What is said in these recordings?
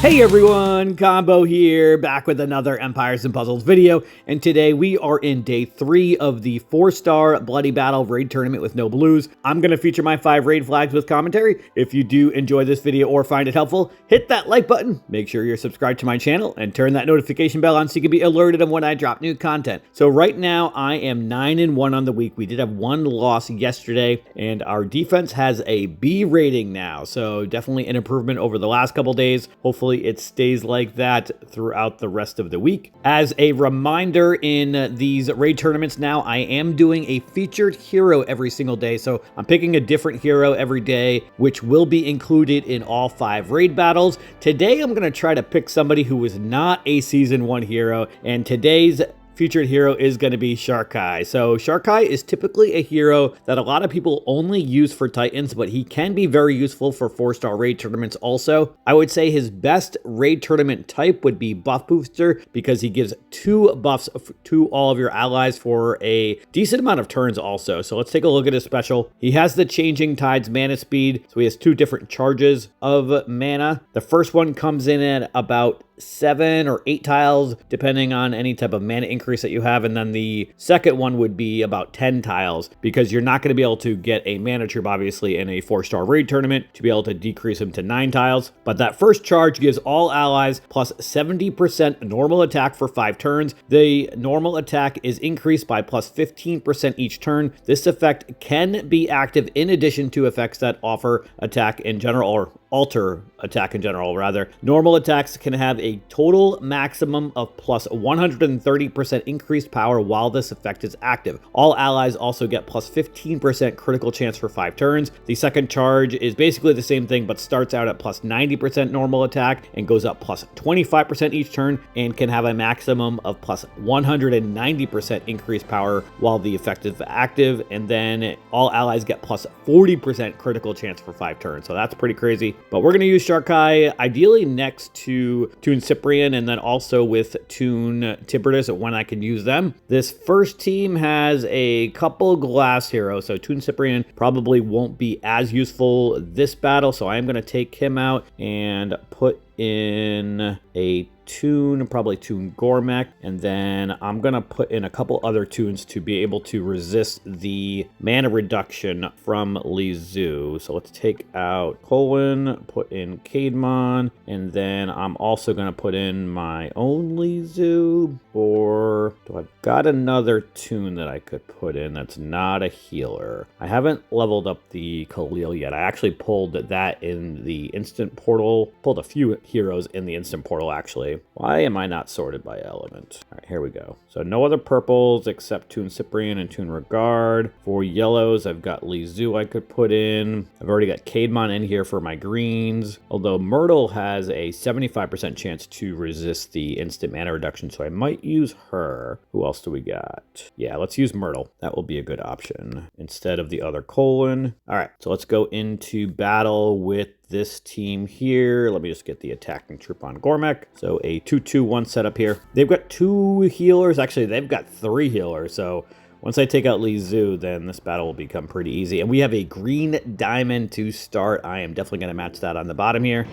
Hey everyone, Combo here, back with another Empires and Puzzles video, and today we are in day 3 of the 4-star Bloody Battle raid tournament with no blues. I'm going to feature my 5 raid flags with commentary. If you do enjoy this video or find it helpful, hit that like button, make sure you're subscribed to my channel, and turn that notification bell on so you can be alerted of when I drop new content. So right now, I am 9-1 on the week. We did have one loss yesterday, and our defense has a B rating now, so definitely an improvement over the last couple days. Hopefully it stays like that throughout the rest of the week. As a reminder, in these raid tournaments now, I am doing a featured hero every single day. So I'm picking a different hero every day, which will be included in all 5 raid battles. Today, I'm going to try to pick somebody who is not a Season 1 hero, and today's featured hero is going to be Sharkai. So Sharkai is typically a hero that a lot of people only use for Titans, but he can be very useful for 4-star raid tournaments also. I would say his best raid tournament type would be Buff Booster, because he gives 2 buffs to all of your allies for a decent amount of turns also. So let's take a look at his special. He has the Changing Tides mana speed, so he has 2 different charges of mana. The first one comes in at about 7 or 8 tiles, depending on any type of mana increase that you have. And then the second one would be about 10 tiles, because you're not going to be able to get a mana troop, obviously, in a 4-star raid tournament to be able to decrease him to 9 tiles. But that first charge gives all allies plus 70% normal attack for 5 turns. The normal attack is increased by plus 15% each turn. This effect can be active in addition to effects that offer attack in general, or alter attack in general, rather. Normal attacks can have a total maximum of plus 130% increased power while this effect is active. All allies also get plus 15% critical chance for 5 turns. The second charge is basically the same thing, but starts out at plus 90% normal attack and goes up plus 25% each turn, and can have a maximum of plus 190% increased power while the effect is active. And then all allies get plus 40% critical chance for 5 turns. So that's pretty crazy. But we're going to use Sharkai ideally next to Toon Cyprian, and then also with Toon Tiberius when I can use them. This first team has a couple glass heroes, so Toon Cyprian probably won't be as useful this battle, so I am going to take him out and put in a Toon, probably Toon Gormek, and then I'm gonna put in a couple other Toons to be able to resist the mana reduction from Li Zhu. So let's take out Colin, put in Caedmon, and then I'm also gonna put in my own Li Zhu. Or do I've got another Toon that I could put in that's not a healer? I haven't leveled up the Khalil yet. I actually pulled that in the instant portal, pulled a few heroes in the instant portal actually. Why am I not sorted by element? All right, here we go. So no other purples except Toon Cyprian and Toon Regard. For yellows, I've got Li Zhu I could put in. I've already got Caedmon in here for my greens. Although Myrtle has a 75% chance to resist the instant mana reduction, so I might use her. Who else do we got? Yeah, let's use Myrtle. That will be a good option instead of the other Colin. All right, so let's go into battle with this team here. Let me just get the attacking troop on Gormek. So a 2-2-1 setup here. They've got 2 healers. Actually, they've got 3 healers. So once I take out Li Zhu, then this battle will become pretty easy. And we have a green diamond to start. I am definitely going to match that on the bottom here.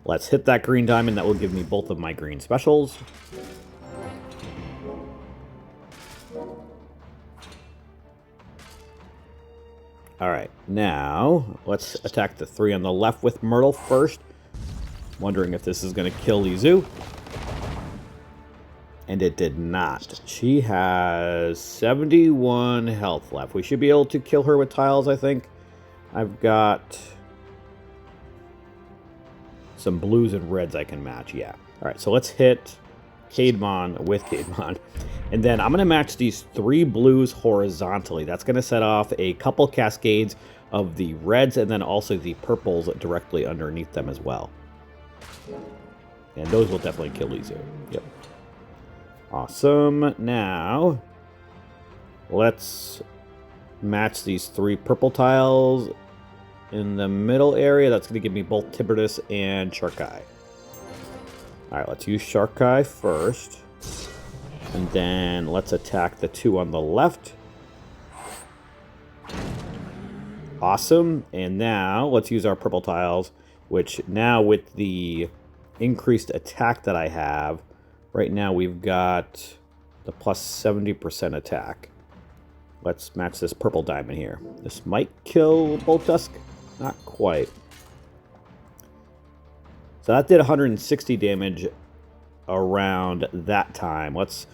Let's hit that green diamond. That will give me both of my green specials. All right, now let's attack the 3 on the left with Myrtle first. Wondering if this is going to kill Li Zhu. And it did not. She has 71 health left. We should be able to kill her with tiles, I think. I've got some blues and reds I can match, yeah. All right, so let's hit Caedmon with Caedmon. And then I'm going to match these 3 blues horizontally. That's going to set off a couple cascades of the reds and then also the purples directly underneath them as well. And those will definitely kill Li Zhu. Yep. Awesome. Now, let's match these 3 purple tiles in the middle area. That's going to give me both Tiberius and Sharkai. All right, let's use Sharkai first. And then let's attack the 2 on the left. Awesome. And now let's use our purple tiles which now with the increased attack that I have, right now we've got the plus 70% attack. Let's match this purple diamond here. This might kill Boltdusk. Not quite. So that did 160 damage around that time. Let's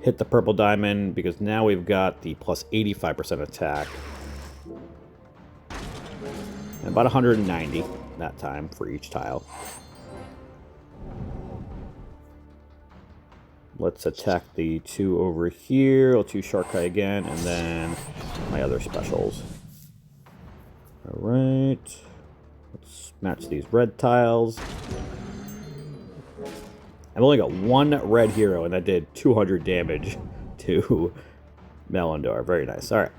hit the purple diamond because now we've got the plus 85% attack. And about 190 that time for each tile. Let's attack the two over here. Let's use Sharkai again, and then my other specials. Alright. Let's match these red tiles. I've only got one red hero, and that did 200 damage to Melindor. Very nice. Alright.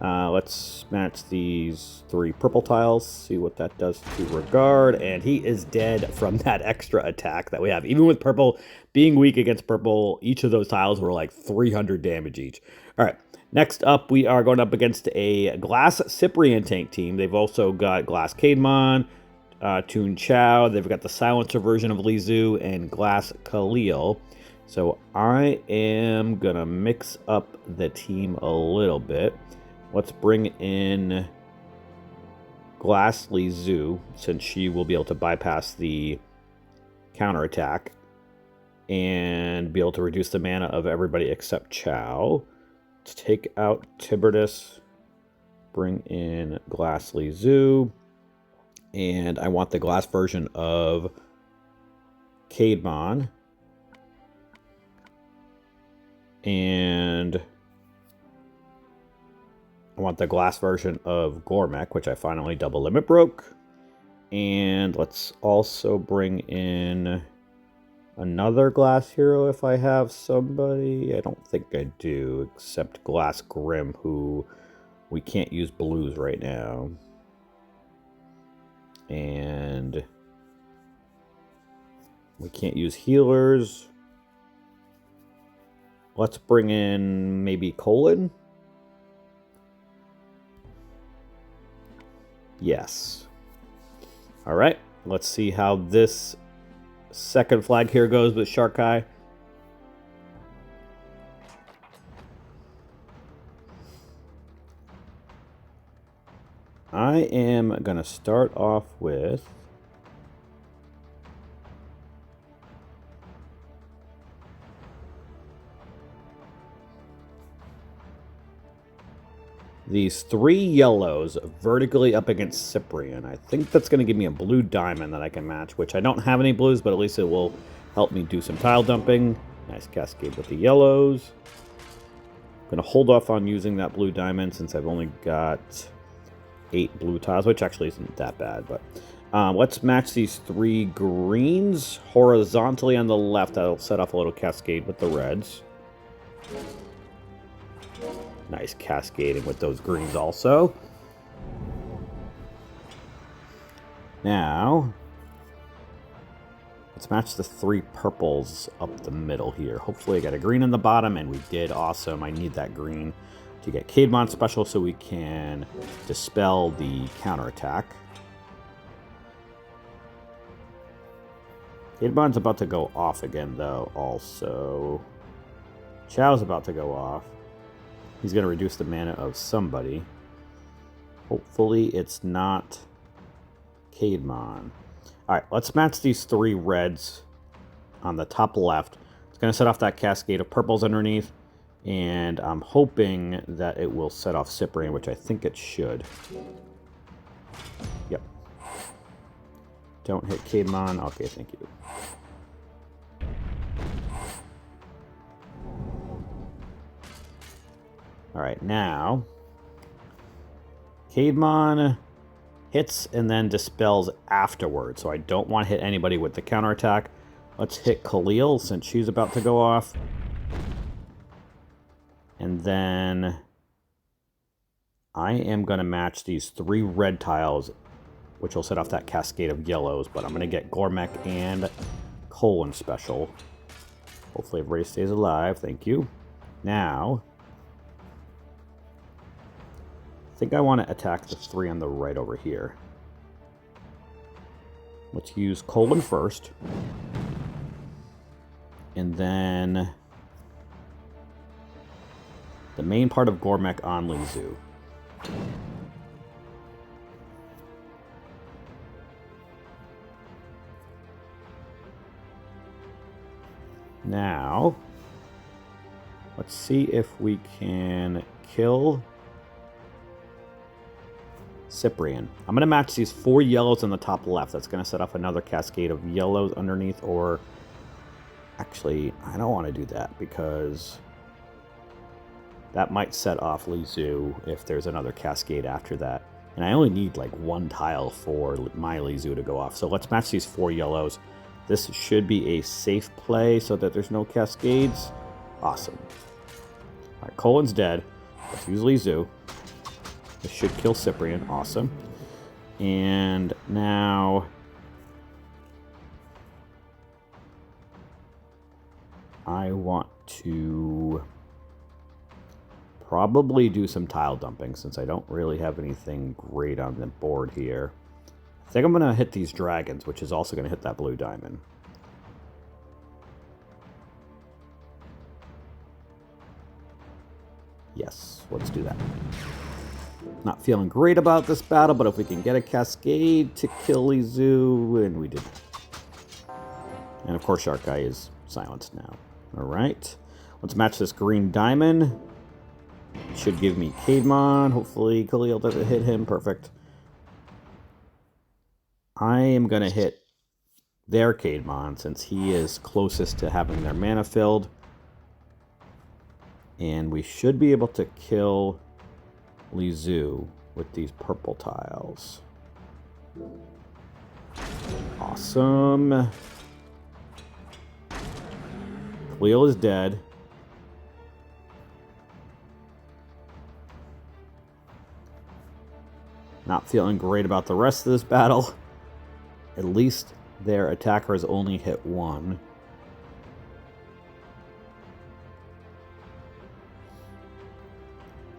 Let's match these three purple tiles. See what that does to Regard. And he is dead from that extra attack that we have. Even with purple being weak against purple, each of those tiles were like 300 damage each. Alright. Next up, we are going up against a Glass Cyprian tank team. They've also got Glass Caedmon, Toon Chow. They've got the Silencer version of Lizu and Glass Khalil. So I am going to mix up the team a little bit. Let's bring in Glass Lizu, since she will be able to bypass the counterattack and be able to reduce the mana of everybody except Chow. Let's take out Tiberius, bring in Glass Lizu, and I want the glass version of Caedmon. And I want the glass version of Gormek, which I finally double limit broke. And let's also bring in another glass hero if I have somebody. I don't think I do, except Glass Grim, who we can't use blues right now. And we can't use healers. Let's bring in maybe Colin. Yes. All right. Let's see how this second flag here goes with Sharkai. I am going to start off with these three yellows vertically up against Cyprian. I think that's going to give me a blue diamond that I can match, which I don't have any blues, but at least it will help me do some tile dumping. Nice cascade with the yellows. I'm going to hold off on using that blue diamond since I've only got 8 blue tiles, which actually isn't that bad. But let's match these 3 greens horizontally on the left. That'll set off a little cascade with the reds. Nice cascading with those greens also. Now, let's match the 3 purples up the middle here. Hopefully I got a green in the bottom, and we did. Awesome. I need that green to get Caedmon special so we can dispel the counterattack. Caedmon's about to go off again, though, also. Chow's about to go off. He's going to reduce the mana of somebody. Hopefully it's not Caedmon. Alright, let's match these 3 reds on the top left. It's going to set off that cascade of purples underneath. And I'm hoping that it will set off Cyprian, which I think it should. Yep. Don't hit Caedmon. Okay, thank you. Alright, now Caedmon hits and then dispels afterwards, so I don't want to hit anybody with the counterattack. Let's hit Khalil since she's about to go off. And then I am going to match these 3 red tiles, which will set off that cascade of yellows, but I'm going to get Gormek and Colin special. Hopefully everybody stays alive. Thank you. Now, I think I want to attack the 3 on the right over here. Let's use Colon first. And then the main part of Gormek on Li Zu. Now, let's see if we can kill Cyprian. I'm going to match these 4 yellows on the top left. That's going to set off another cascade of yellows underneath, or actually, I don't want to do that because that might set off Li Zu if there's another cascade after that. And I only need like 1 tile for my Li Zu to go off. So let's match these 4 yellows. This should be a safe play so that there's no cascades. Awesome. All right, Colon's dead. Let's use Li Zu. This should kill Cyprian. Awesome. And now I want to probably do some tile dumping since I don't really have anything great on the board here. I think I'm going to hit these dragons, which is also going to hit that blue diamond. Yes, let's do that. Not feeling great about this battle, but if we can get a cascade to kill Li Zu, and we did. And of course, Shark Guy is silenced now. All right, let's match this green diamond. Should give me Caedmon. Hopefully, Khalil doesn't hit him. Perfect. I am going to hit their Caedmon since he is closest to having their mana filled. And we should be able to kill Li Zu with these purple tiles. Awesome. Khalil is dead. Not feeling great about the rest of this battle. At least their attacker has only hit 1.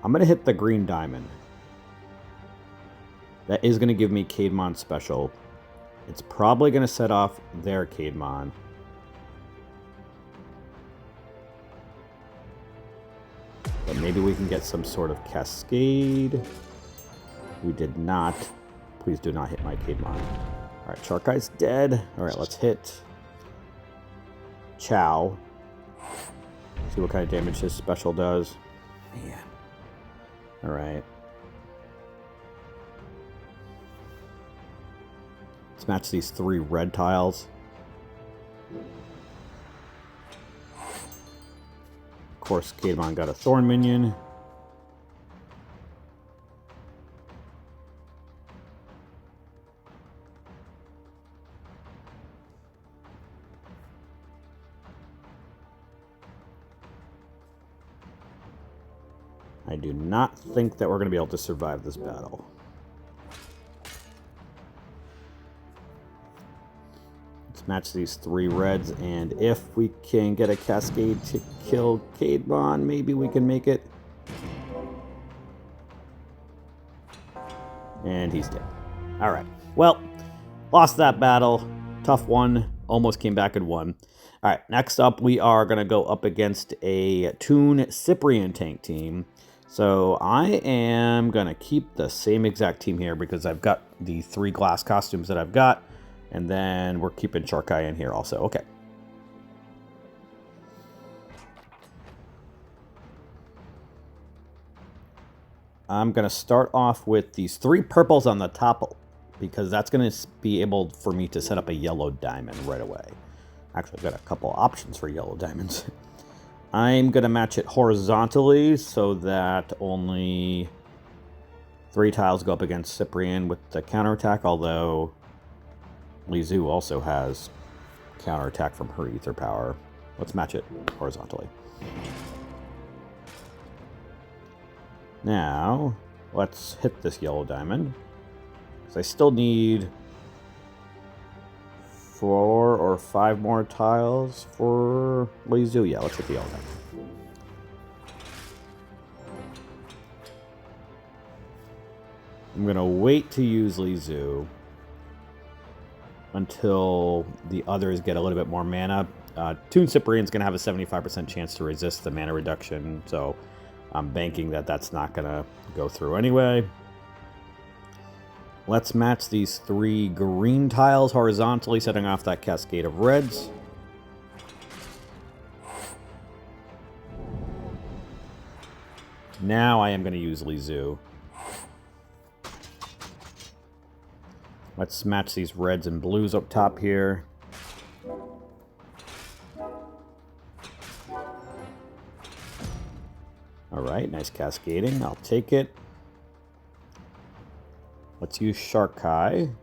I'm going to hit the green diamond. That is going to give me Caedmon special. It's probably going to set off their Caedmon. But maybe we can get some sort of cascade. We did not. Please do not hit my Caedmon. Alright, Shark Guy's dead. Alright, let's hit Chow. See what kind of damage his special does. Man. Alright. Let's match these 3 red tiles. Of course, Caedmon got a Thorn minion. I do not think that we're going to be able to survive this battle. Let's match these 3 reds, and if we can get a cascade to kill Caedmon, maybe we can make it. And he's dead. Alright, well, lost that battle. Tough one. Almost came back and won. Alright, next up we are going to go up against a Toon Cyprian tank team. So I am going to keep the same exact team here because I've got the 3 glass costumes that I've got. And then we're keeping Shark Guy in here also. Okay. I'm going to start off with these 3 purples on the top because that's going to be able for me to set up a yellow diamond right away. Actually, I've got a couple options for yellow diamonds. I'm going to match it horizontally so that only 3 tiles go up against Cyprian with the counterattack, although Li Zu also has counterattack from her ether power. Let's match it horizontally. Now, let's hit this yellow diamond. Because I still need 4 or 5 more tiles for Li Zu. Yeah, let's hit the yellow diamond. I'm going to wait to use Li Zu. until the others get a little bit more mana. Toon Cyprian's going to have a 75% chance to resist the mana reduction, so I'm banking that that's not going to go through anyway. Let's match these 3 green tiles horizontally, setting off that cascade of reds. Now I am going to use Lizu. Let's match these reds and blues up top here. Alright, nice cascading. I'll take it. Let's use Sharkai.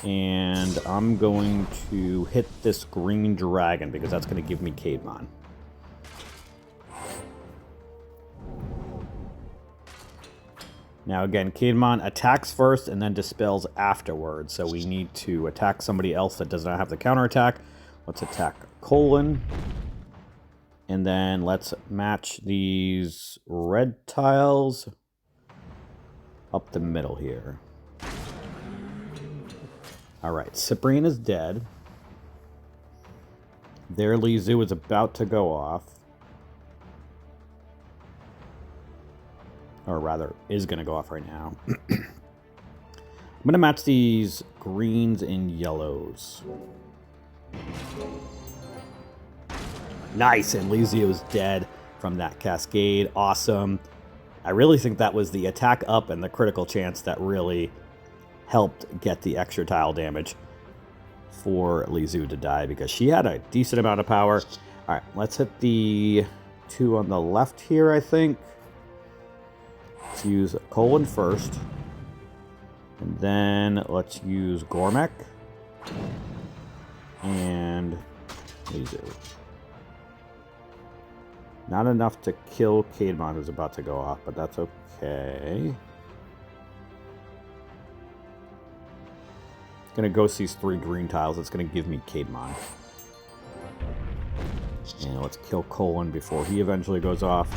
And I'm going to hit this green dragon because that's going to give me Caedmon. Now again, Caedmon attacks first and then dispels afterwards. So we need to attack somebody else that does not have the counterattack. Let's attack Colon. And then let's match these red tiles up the middle here. Alright, Cyprian is dead. Their Lizu is about to go off. Or rather, is going to go off right now. I'm going to match these greens and yellows. Nice, and Lizu is dead from that cascade. Awesome. I really think that was the attack up and the critical chance that really helped get the extra tile damage for Lizu to die, because she had a decent amount of power. All right, let's hit the 2 on the left here, I think. Let's use Colon first. And then let's use Gormek. And Lizu. Not enough to kill Caedmon, who's about to go off, but that's okay. Gonna ghost these 3 green tiles. It's gonna give me Caedmon. And let's kill Colon before he eventually goes off.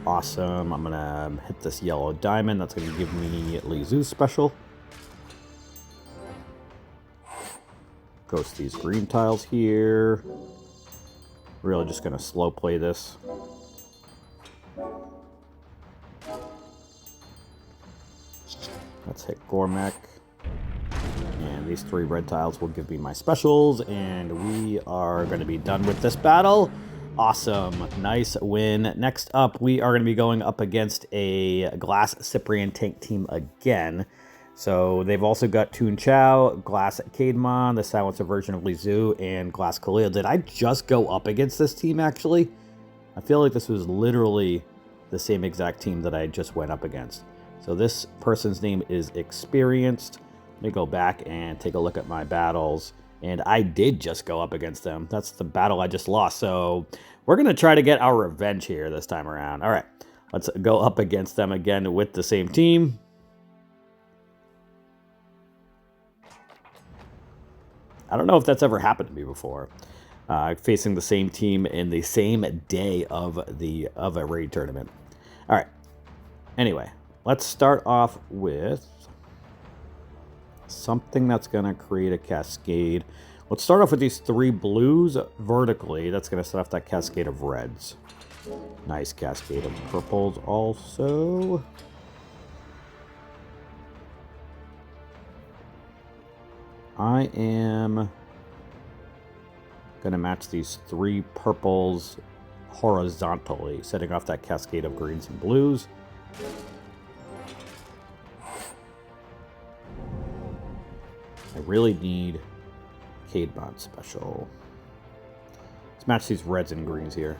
Awesome. I'm gonna hit this yellow diamond. That's gonna give me Lizu's special. Ghost these green tiles here. Really just gonna slow play this. Let's hit Gormek. And these 3 red tiles will give me my specials, and we are going to be done with this battle. Awesome. Nice win. Next up, we are going to be going up against a Glass Cyprian tank team again. So they've also got Toon Chow, Glass Caedmon, the Silencer version of Lizu, and Glass Khalil. Did I just go up against this team, actually? I feel like this was literally the same exact team that I just went up against. So this person's name is Experienced. Let me go back and take a look at my battles. And I did just go up against them. That's the battle I just lost. So we're going to try to get our revenge here this time around. All right, let's go up against them again with the same team. I don't know if that's ever happened to me before. Facing the same team in the same day of a raid tournament. All right. Anyway, let's start off with something that's going to create a cascade. Let's start off with these 3 blues vertically. That's going to set off that cascade of reds. Nice cascade of purples also. I am going to match these 3 purples horizontally, setting off that cascade of greens and blues. I really need Caedmon special. Let's match these reds and greens here.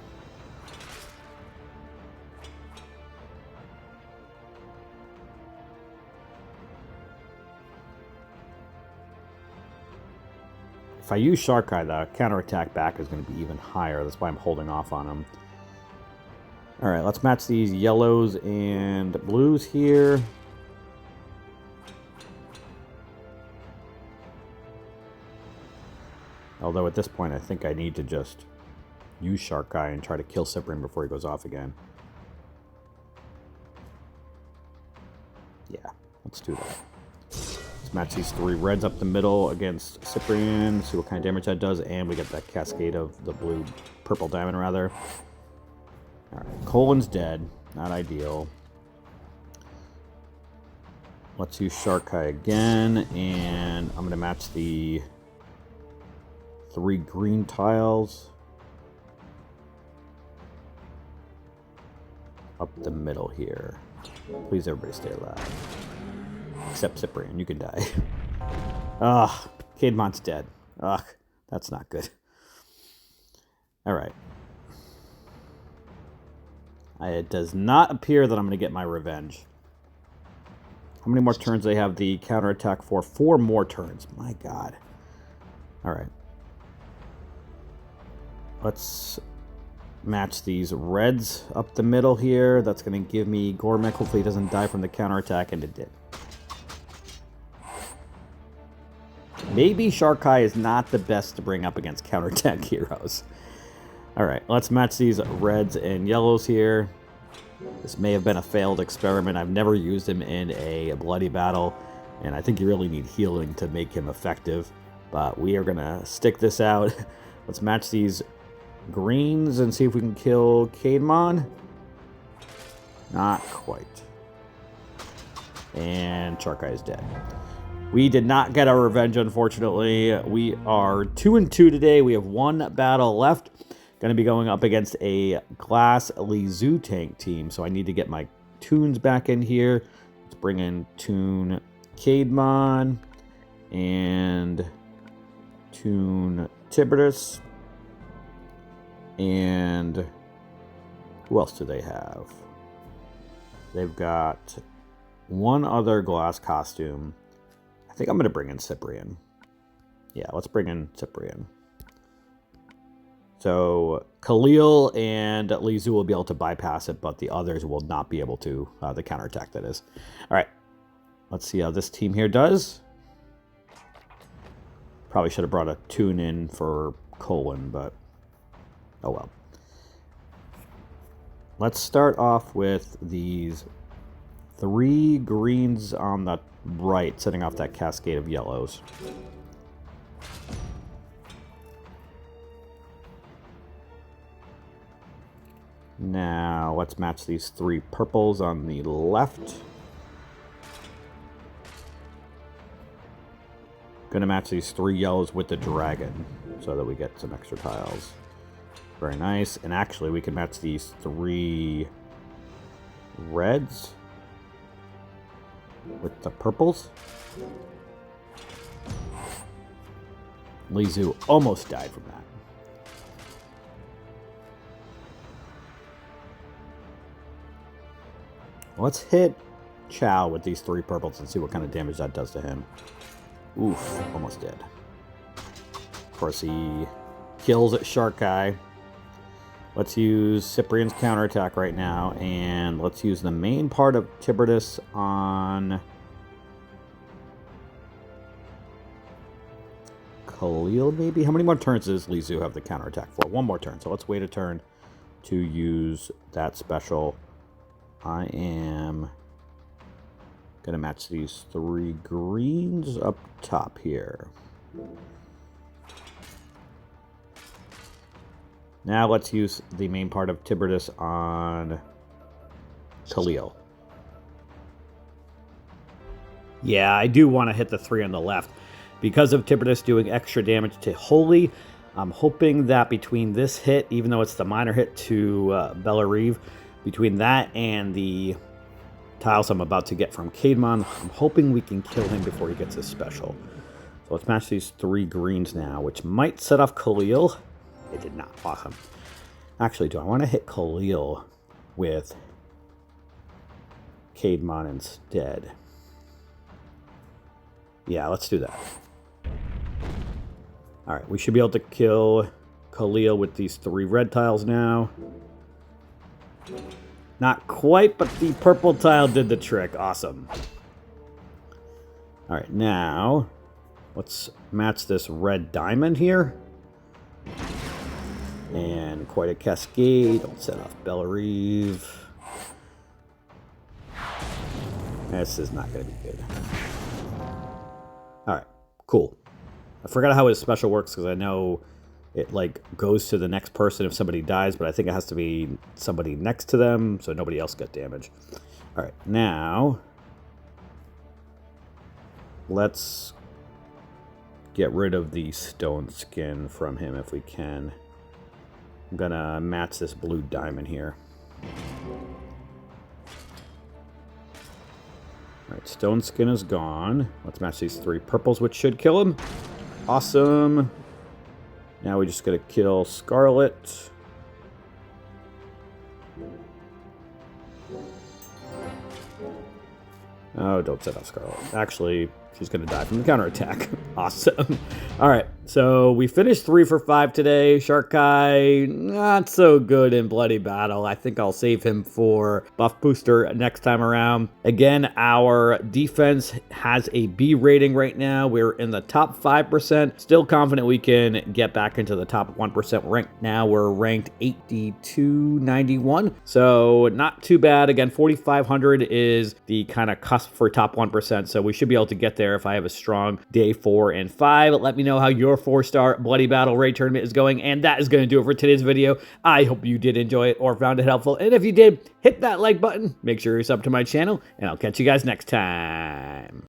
If I use Sharkai, the counterattack back is going to be even higher. That's why I'm holding off on him. Alright, let's match these yellows and blues here. Although at this point, I think I need to just use Sharkai and try to kill Cyprian before he goes off again. Yeah, let's do that. Let's Let's match these 3 reds up the middle against Cyprian. See what kind of damage that does. And we get that cascade of the purple diamond rather. Alright, Colin's dead. Not ideal. Let's use Sharkai again. And I'm going to match the 3 green tiles up the middle here. Please everybody stay alive. Except Cyprian, you can die. Ugh, Cademon's dead. Ugh, that's not good. Alright. It does not appear that I'm going to get my revenge. How many more turns do they have the counterattack for? 4 more turns. My god. Alright. Let's match these reds up the middle here. That's going to give me Gormek. Hopefully he doesn't die from the counterattack, and it did. Maybe Sharkai is not the best to bring up against counterattack heroes. Alright, let's match these reds and yellows here. This may have been a failed experiment. I've never used him in a bloody battle, and I think you really need healing to make him effective. But we are going to stick this out. Let's match these greens and see if we can kill Cademon. Not quite. And Sharkai is dead. We did not get our revenge, unfortunately. We are 2-2 today. We have 1 battle left. Going to be going up against a Glass Lizu tank team. So I need to get my Toons back in here. Let's bring in Toon Cademon and Toon Tiberius. And who else do they have? They've got 1 other glass costume. I think I'm going to bring in Cyprian. Yeah, let's bring in Cyprian. So Khalil and Lizu will be able to bypass it, but the others will not be able to. The counterattack, that is. All right. Let's see how this team here does. Probably should have brought a Toon in for Colin, but oh well. Let's start off with these 3 greens on the right, setting off that cascade of yellows. Now, let's match these 3 purples on the left. Gonna match these 3 yellows with the dragon so that we get some extra tiles. Very nice. And actually, we can match these 3 reds with the purples. Lizu almost died from that. Let's hit Chow with these 3 purples and see what kind of damage that does to him. Oof, almost dead. Of course, he kills Sharkai. Let's use Cyprian's counterattack right now, and let's use the main part of Tiberius on Khalil, maybe? How many more turns does Lizu have the counterattack for? 1 more turn, so let's wait a turn to use that special. I am going to match these 3 greens up top here. Now let's use the main part of Tiberius on Khalil. Yeah, I do want to hit the 3 on the left. Because of Tiberius doing extra damage to Holy, I'm hoping that between this hit, even though it's the minor hit to Bellarive, between that and the tiles I'm about to get from Cademon, I'm hoping we can kill him before he gets his special. So let's match these 3 greens now, which might set off Khalil. It did not. Awesome. Actually, do I want to hit Khalil with Cademon instead? Yeah, let's do that. Alright, we should be able to kill Khalil with these 3 red tiles now. Not quite, but the purple tile did the trick. Awesome. Alright, now let's match this red diamond here. And quite a cascade. Don't set off Bellarive. This is not going to be good. Cool. I forgot how his special works because I know it like goes to the next person if somebody dies, but I think it has to be somebody next to them so nobody else got damage. All right, now let's get rid of the stone skin from him if we can. I'm gonna match this blue diamond here. Alright, stone skin is gone. Let's match these 3 purples, which should kill him. Awesome. Now we just gotta kill Scarlet. Oh, don't set off Scarlet. Actually, she's going to die from the counterattack. Awesome. All right, so we finished 3 for 5 today. Sharkai, not so good in Bloody Battle. I think I'll save him for Buff Booster next time around. Again, our defense has a B rating right now. We're in the top 5%. Still confident we can get back into the top 1% rank. Now we're ranked 8291. So not too bad. Again, 4,500 is the kind of cusp for top 1%. So we should be able to get there if I have a strong day 4 and 5. Let me know how your 4-star Bloody Battle Raid Tournament is going. And that is going to do it for today's video. I hope you did enjoy it or found it helpful. And if you did, hit that like button. Make sure you're sub to my channel. And I'll catch you guys next time.